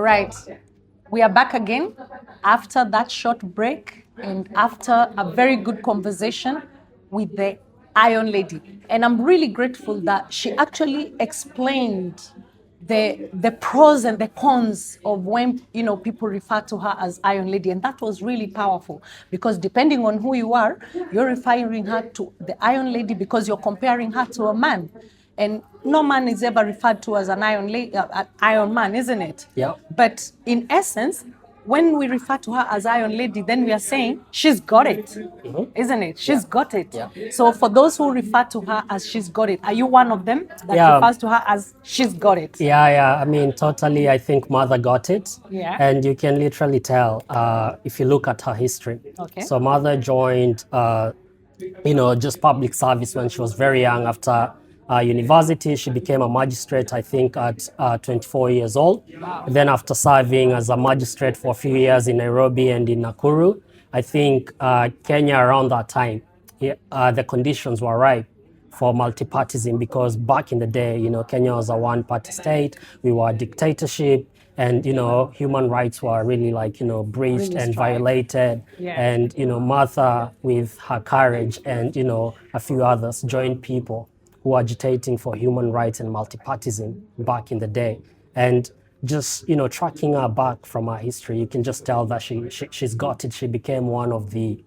right. We are back again after that short break and after a very good conversation with the Iron Lady. And I'm really grateful that she actually explained the pros and the cons of when people refer to her as Iron Lady, and that was really powerful because depending on who you are, you're referring her to the Iron Lady because you're comparing her to a man. And no man is ever referred to as an Iron Man, isn't it? Yeah. But in essence, when we refer to her as Iron Lady, then we are saying she's got it, isn't it? She's got it. Yeah. So for those who refer to her as she's got it, are you one of them that Yeah. refers to her as she's got it? Yeah. I mean, totally. I think Mother got it. Yeah. And you can literally tell if you look at her history. Okay. So Mother joined, just public service when she was very young. After university, she became a magistrate, I think, at 24 years old. Wow. Then after serving as a magistrate for a few years in Nairobi and in Nakuru, I think Kenya around that time, the conditions were ripe for multipartyism because back in the day, Kenya was a one-party state. We were a dictatorship, and human rights were really breached Really and strong. violated. Yeah. And Martha, with her courage and a few others, joined people who were agitating for human rights and multipartyism back in the day. And just tracking her back from her history, you can just tell that she's got it. She became one of the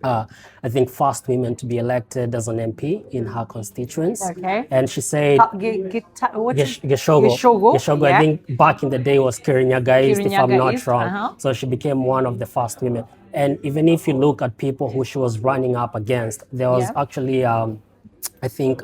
I think first women to be elected as an MP in her constituents. Okay. And she said Geshogo, yeah. I think back in the day was Kirinyaga East, if I'm Kirinyaga not East, wrong. So she became one of the first women. And even if you look at people who she was running up against, there was actually I think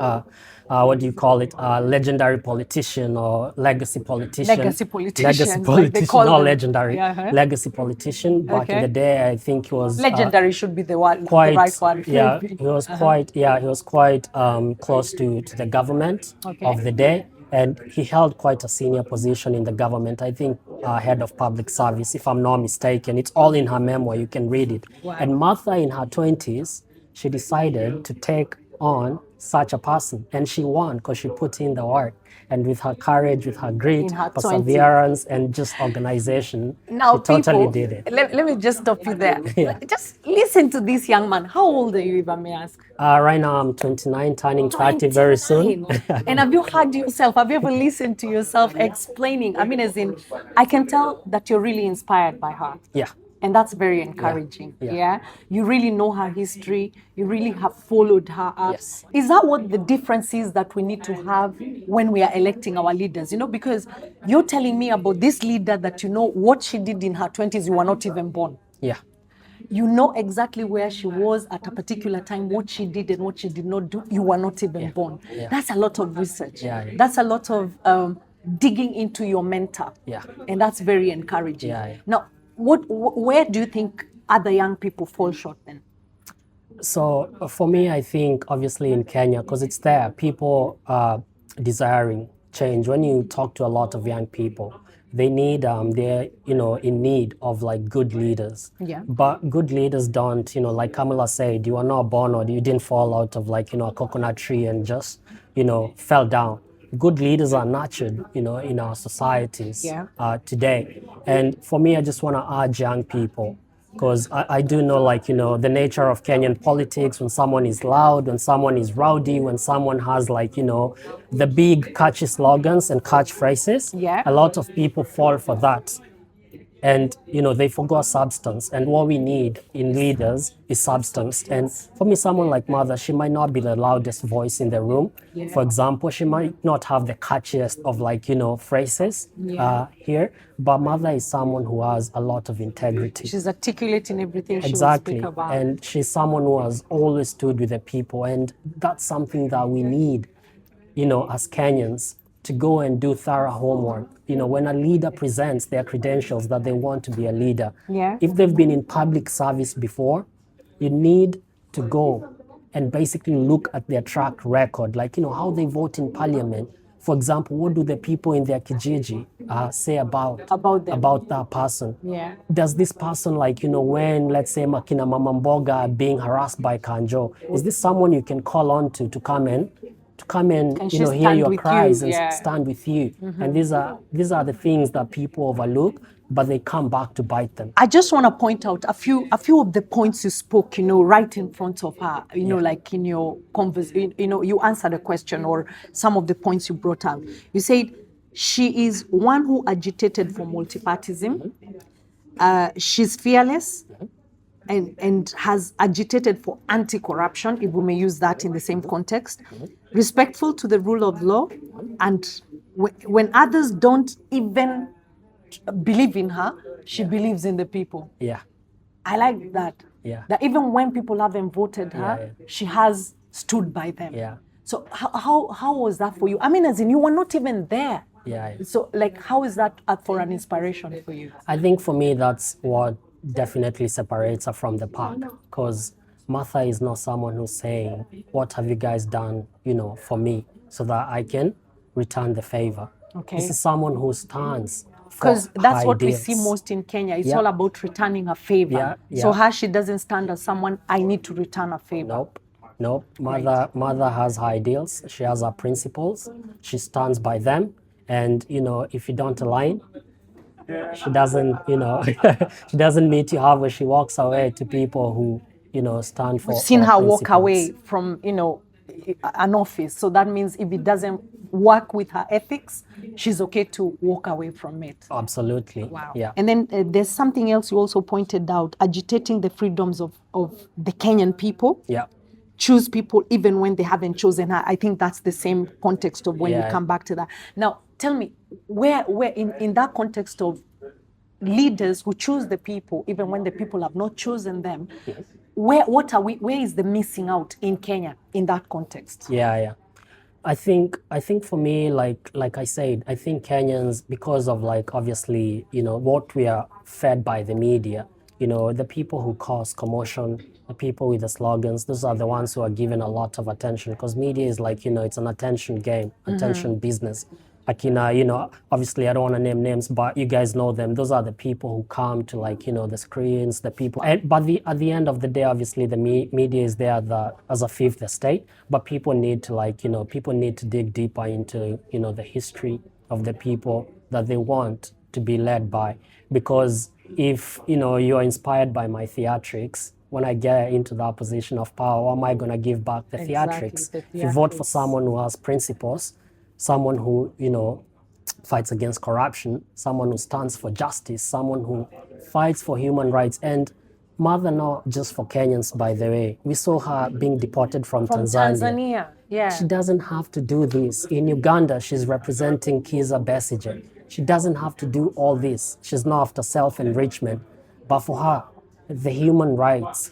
what do you call it? Legendary politician or legacy politician. Legacy politician. Legacy politician, not legendary. Yeah, Legacy politician. Back in the day, I think he was legendary should be the one, quite, the right one. Yeah, he was quite close to the government of the day, and he held quite a senior position in the government. I think head of public service, if I'm not mistaken. It's all in her memoir. You can read it. Wow. And Martha, in her 20s, she decided to take on such a person, and she won because she put in the work, and with her courage, with her grit, her perseverance, and just organization, now, she totally people, did it. Let me just stop you there. Yeah. Just listen to this young man. How old are you, if I may ask? Right now I'm 29, turning 30 very soon. And have you heard yourself? Have you ever listened to yourself explaining? I mean, as in, I can tell that you're really inspired by her. Yeah. And that's very encouraging. Yeah. You really know her history. You really have followed her up. Yes. Is that what the difference is that we need to have when we are electing our leaders? Because you're telling me about this leader that what she did in her 20s, you were not even born. Yeah. You know exactly where she was at a particular time, what she did and what she did not do. You were not even born. Yeah. That's a lot of research. Yeah. That's a lot of digging into your mentor. Yeah. And that's very encouraging. Yeah. Now, where do you think other young people fall short then? So for me, I think obviously in Kenya, because it's there, people are desiring change. When you talk to a lot of young people, they need, they're, in need of good leaders. Yeah. But good leaders don't, like Kamala said, you are not born or you didn't fall out of a coconut tree and just, fell down. Good leaders are nurtured, in our societies today. And for me, I just want to urge young people, because I do know, the nature of Kenyan politics, when someone is loud, when someone is rowdy, when someone has, the big catchy slogans and catchphrases, a lot of people fall for that. And, they forgot substance. And what we need in leaders is substance. And for me, someone like Mother, she might not be the loudest voice in the room. Yeah. For example, she might not have the catchiest of phrases here. But Mother is someone who has a lot of integrity. She's articulate in everything she will speak about. And she's someone who has always stood with the people. And that's something that we need, as Kenyans, to go and do thorough homework. When a leader presents their credentials that they want to be a leader, if they've been in public service before, you need to go and basically look at their track record, how they vote in parliament. For example, what do the people in their kijiji say about that person? Yeah. Does this person, when, let's say, Makina Mama Mboga are being harassed by Kanjo, is this someone you can call on to come and to come and Can you she know hear stand your with you? cries and Yeah. stand with you. And these are the things that people overlook, but they come back to bite them. I just want to point out a few of the points you spoke, right in front of her, like in your conversation, you answered a question or some of the points you brought out. You said she is one who agitated for multipartyism. She's fearless and has agitated for anti-corruption, if we may use that in the same context, respectful to the rule of law, and when others don't even believe in her, she believes in the people. Yeah. I like that. Yeah. That even when people haven't voted her, she has stood by them. Yeah. So how was that for you? I mean, as in you were not even there. Yeah. So like, how is that for an inspiration for you? I think for me, that's what definitely separates her from the pack. Because Martha is not someone who's saying, what have you guys done, for me, so that I can return the favor. Okay. This is someone who stands for Because that's what we ideals. see most in Kenya. It's Yeah. all about returning a favor. Yeah, So yeah. she doesn't stand as someone, I need to return a favor. Nope. Mother has her ideals. She has her principles. She stands by them. And, if you don't align, she doesn't, she doesn't meet you halfway. She walks away to people who, stand for We've seen her walk principles. away from, an office. So that means if it doesn't work with her ethics, she's okay to walk away from it. Absolutely. Wow. Yeah. And then there's something else you also pointed out, agitating the freedoms of the Kenyan people. Yeah. Choose people even when they haven't chosen her. I think that's the same context of when we come back to that. Now, tell me, where in that context of leaders who choose the people even when the people have not chosen them, where is the missing out in Kenya in that context? Yeah. I think for me, like I said, I think Kenyans, because of obviously, what we are fed by the media, the people who cause commotion, the people with the slogans, those are the ones who are given a lot of attention, because media is it's an attention game, attention business. Obviously I don't want to name names, but you guys know them. Those are the people who come to the screens, the people. But at the end of the day, obviously the media is there as a fifth estate, but people need to people need to dig deeper into, the history of the people that they want to be led by. Because if, you're inspired by my theatrics, when I get into that position of power, how am I going to give back the theatrics? If you vote for someone who has principles, someone who, fights against corruption, someone who stands for justice, someone who fights for human rights. And Mother, not just for Kenyans, by the way. We saw her being deported from Tanzania. Yeah. She doesn't have to do this. In Uganda, she's representing Kizza Besigye. She doesn't have to do all this. She's not after self-enrichment. But for her, the human rights,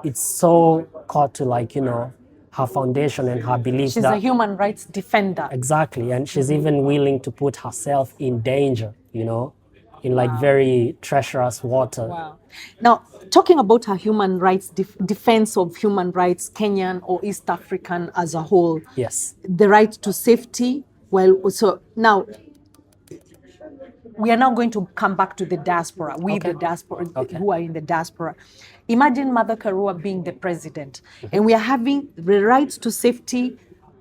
it's so caught to her foundation and her belief. She's a human rights defender. Exactly. And she's even willing to put herself in danger, in very treacherous water. Wow. Now, talking about her human rights, defense of human rights, Kenyan or East African as a whole. Yes. The right to safety. Well, so now we are now going to come back to the diaspora. The diaspora, who are in the diaspora. Imagine Mother Karua being the president, and we are having the rights to safety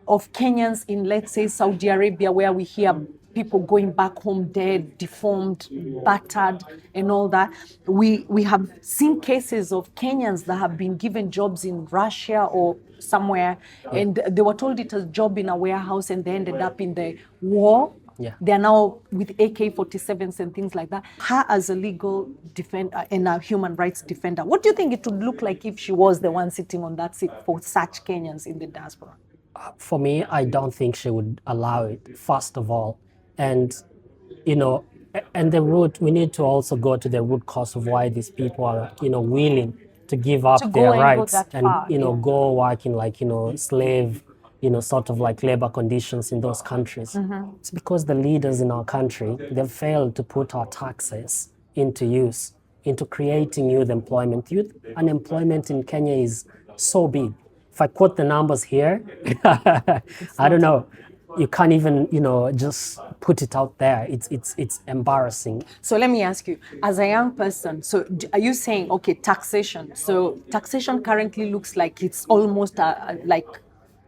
of Kenyans in, let's say, Saudi Arabia, where we hear people going back home dead, deformed, battered, and all that. We have seen cases of Kenyans that have been given jobs in Russia or somewhere, and they were told it was a job in a warehouse, and they ended up in the war. Yeah. They're now with AK-47s and things like that. Her as a legal defender and a human rights defender, what do you think it would look like if she was the one sitting on that seat for such Kenyans in the diaspora? For me, I don't think she would allow it, first of all. And, and the root, we need to also go to the root cause of why these people are, willing to give up their rights and, go work in slave, sort of labor conditions in those countries. It's because the leaders in our country, they've failed to put our taxes into use, into creating youth employment. Youth unemployment in Kenya is so big. If I quote the numbers here, I don't know. You can't even, just put it out there. It's embarrassing. So let me ask you, as a young person, so are you saying, okay, taxation. So taxation currently looks like it's almost like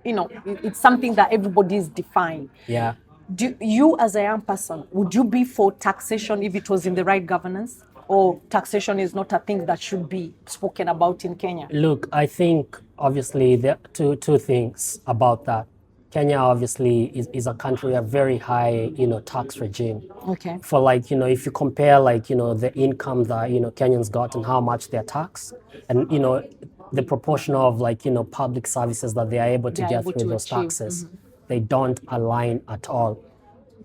it's something that everybody is defying. Yeah. Do you, as a young person, would you be for taxation if it was in the right governance, or taxation is not a thing that should be spoken about in Kenya? Look, I think obviously there are two things about that. Kenya obviously is a country with a very high, tax regime. Okay. For like, if you compare like, the income that, Kenyans got and how much they're taxed, and, the proportion of like, public services that they are able to They are get able through to those achieve. taxes, they don't align at all.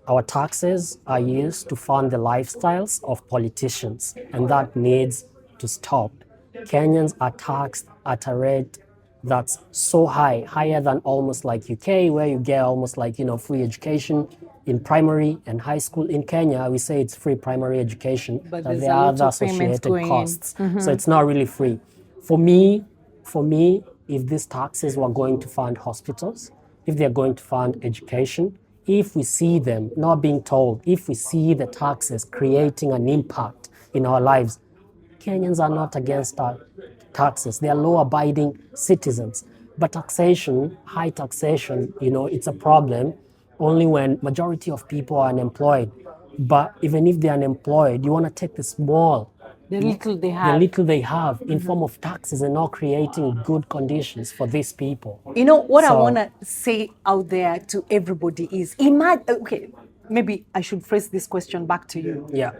Our taxes are used to fund the lifestyles of politicians, and that needs to stop. Kenyans are taxed at a rate that's so high, higher than almost like UK, where you get almost like, free education in primary and high school. In Kenya, we say it's free primary education, But but there's there a are lot other of payments associated going in. costs. So it's not really free. For me, if these taxes were going to fund hospitals, if they're going to fund education, if we see them not being told, if we see the taxes creating an impact in our lives, Kenyans are not against taxes. They are law-abiding citizens. But taxation, high taxation, it's a problem only when majority of people are unemployed. But even if they're unemployed, you want to take The little they the have. little they have in form of taxes and not creating good conditions for these people. What I So- want to say out there to everybody is, imagine, okay, maybe I should phrase this question back to you. Yeah.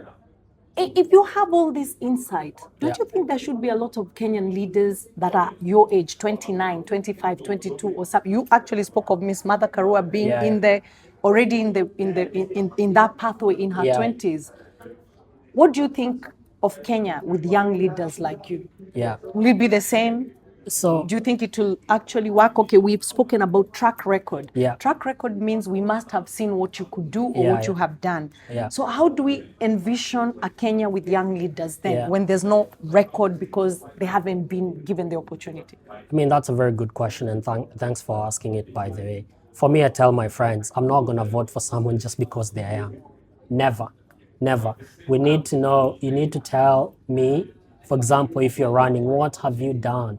If you have all this insight, don't Yeah. you think there should be a lot of Kenyan leaders that are your age, 29, 25, 22 or something? You actually spoke of Miss Mother Karua being Yeah. in there already in that pathway in her Yeah. 20s. What do you think of Kenya with young leaders like you? Yeah. Will it be the same? So Do you think it will actually work? Okay, we've spoken about track record. Yeah. Track record means we must have seen what you could do or Yeah, what you yeah. have done. Yeah. So how do we envision a Kenya with young leaders then, Yeah. when there's no record because they haven't been given the opportunity? I mean, that's a very good question, and thanks for asking it, by the way. For me, I tell my friends, I'm not going to vote for someone just because they're young. Never. Never. We need to know, you need to tell me, for example, if you're running, what have you done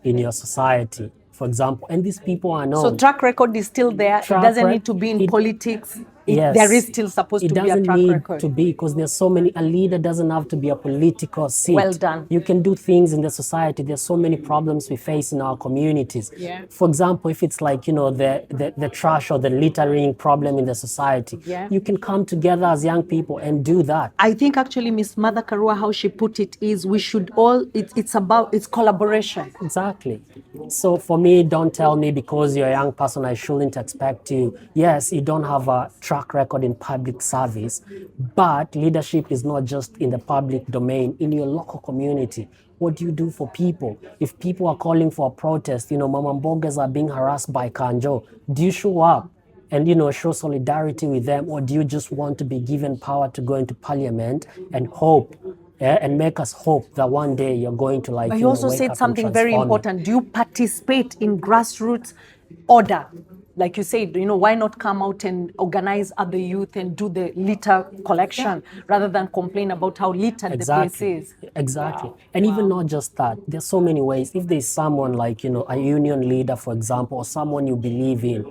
in your society, for example? And these people are known. So track record is still there. Track It doesn't rec- need to be in it- politics. Yes. There is still supposed It to be a doesn't track need record. to be, because there's so many. A leader doesn't have to be a political seat. Well done. You can do things in the society. There's so many problems we face in our communities. Yeah. For example, if it's like, the trash or the littering problem in the society, Yeah. you can come together as young people and do that. I think actually Miss Mother Karua, how she put it is, we should all, it's collaboration. Exactly. So for me, don't tell me because you're a young person, I shouldn't expect you. Yes, you don't have a track record in public service, but leadership is not just in the public domain, in your local community. What do you do for people? If people are calling for a protest, Mama Mbogas are being harassed by Kanjo, do you show up and, show solidarity with them? Or do you just want to be given power to go into parliament and hope, and make us hope that one day you're going to But you also wake up said and something very transform it? important. Do you participate in grassroots order? Like you said, why not come out and organize other youth and do the litter collection rather than complain about how littered the place is? Exactly. And even not just that, there's so many ways. If there's someone like, a union leader, for example, or someone you believe in,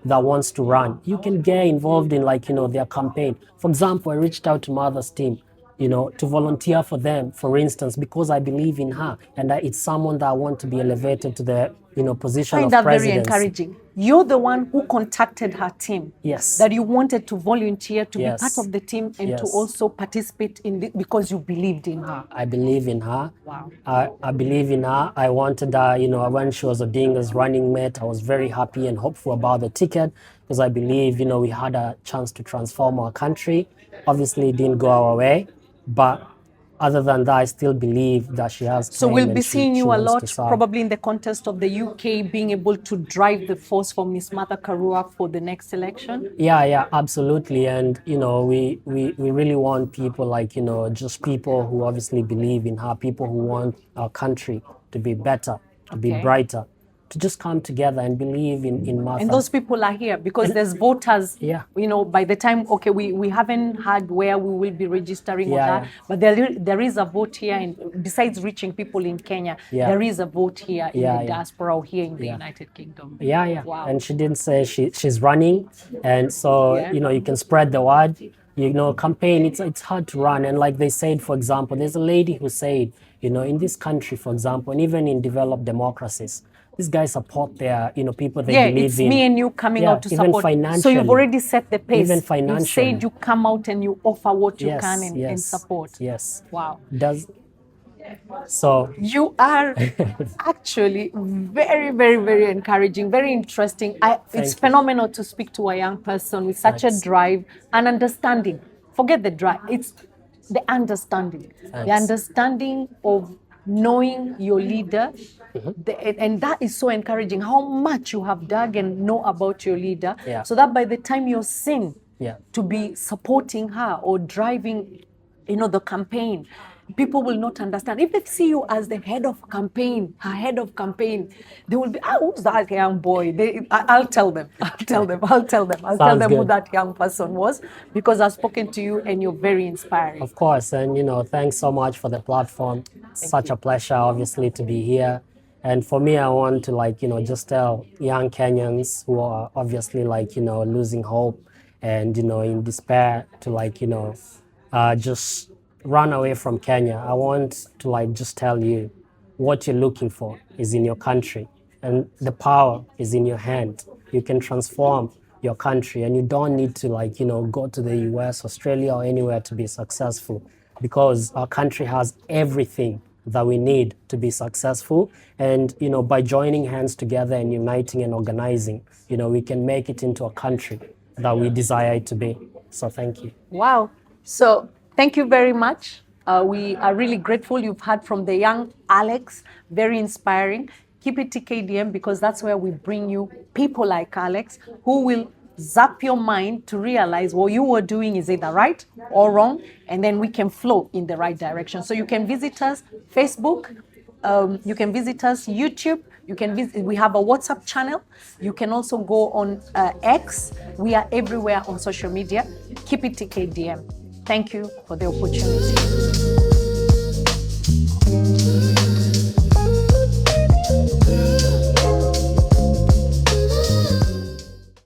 that wants to run, you can get involved in their campaign. For example, I reached out to Mother's team, to volunteer for them, for instance, because I believe in her and it's someone that I want to be elevated to the, position I find of that very presidency. encouraging. You're the one who contacted her team. Yes. That you wanted to volunteer to Yes. be part of the team and to Yes. also participate in it because you believed in her. I believe in her. Wow. I believe in her. I wanted her, when she was Odinga's running mate, I was very happy and hopeful about the ticket because I believe, we had a chance to transform our country. Obviously, it didn't go our way, but other than that, I still believe that she has. So claim we'll and be she- seeing she you a wants to lot, serve. probably in the context of the UK, being able to drive the force for Miss Mother Karua for the next election. Yeah, absolutely. And, we really want people like, just people who obviously believe in her, people who want our country to be better, to be Okay. brighter. to just come together and believe in Martha. And those people are here because there's voters. Yeah. You know, by the time, okay, we haven't had where we will be registering or Yeah, that, yeah. but there is a vote here, and besides reaching people in Kenya, Yeah. there is a vote here in Yeah, the yeah. diaspora or here in the United Kingdom. Yeah, yeah. Wow. And she didn't say she's running, and so Yeah. you know, you can spread the word. You know, campaign. It's hard to run, and like they said, for example, there's a lady who said, you know, in this country, for example, and even in developed democracies, these guys support their, you know, people they Yeah, believe it's in. me and you coming Yeah, out to even support. So you've financially. already set the pace. Even You financially. said you come out and you offer what you Yes, can and yes, support. Yes. Wow. Does so You are actually very, very, very encouraging, very interesting. It's you. phenomenal to speak to a young person with such a Thanks. drive and understanding. Forget the drive, it's the understanding. The Thanks. understanding of knowing your leader. And that is so encouraging, how much you have dug and know about your leader, Yeah. so that by the time you're seen Yeah. to be supporting her or driving, you know, the campaign, people will not understand. If they see you as the head of campaign, her head of campaign, they will be, who's that young boy? I'll tell them. I'll tell them Sounds who good. that young person was, because I've spoken to you and you're very inspiring. Of course, and you know, thanks so much for the platform. Such a pleasure, obviously, to be here. And for me, I want to, like, you know, just tell young Kenyans who are obviously, like, you know, losing hope and, you know, in despair to, like, you know, just run away from Kenya. I want to, like, just tell you what you're looking for is in your country, and the power is in your hand. You can transform your country, and you don't need to, like, you know, go to the US, Australia, or anywhere to be successful, because our country has everything that we need to be successful. And, you know, by joining hands together and uniting and organizing, you know, we can make it into a country that we desire it to be. So thank you. Wow. So thank you very much. We are really grateful. You've heard from the young Alex, very inspiring. Keep it TKDM, because that's where we bring you people like Alex who will zap your mind to realize what you were doing is either right or wrong, and then we can flow in the right direction. So you can visit us Facebook, you can visit us YouTube, you can visit, we have a WhatsApp channel, you can also go on X. We are everywhere on social media. Keep it TKDM. Thank you for the opportunity.